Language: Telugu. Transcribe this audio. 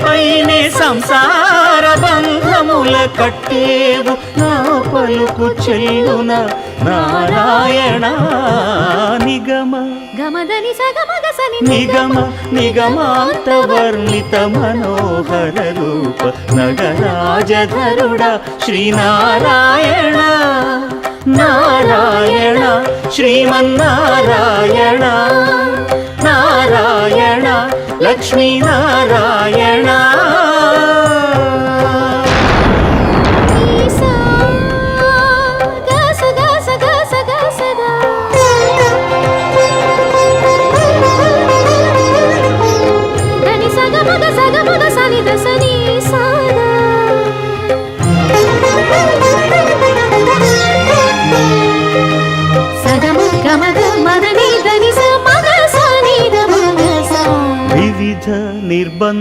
పైనే సంసార బంధముల కట్టేవు నా పలుకు చెల్లున నారాయణ నిగమ గమదని సగమగసని నిగమ నిగమాంత వర్ణిత మనోహర రూప నగరాజధరుడ శ్రీనారాయణ నారాయణ శ్రీమన్నారాయణ నారాయణ లక్ష్మీనారాయణ వివిధ నిర్బంధ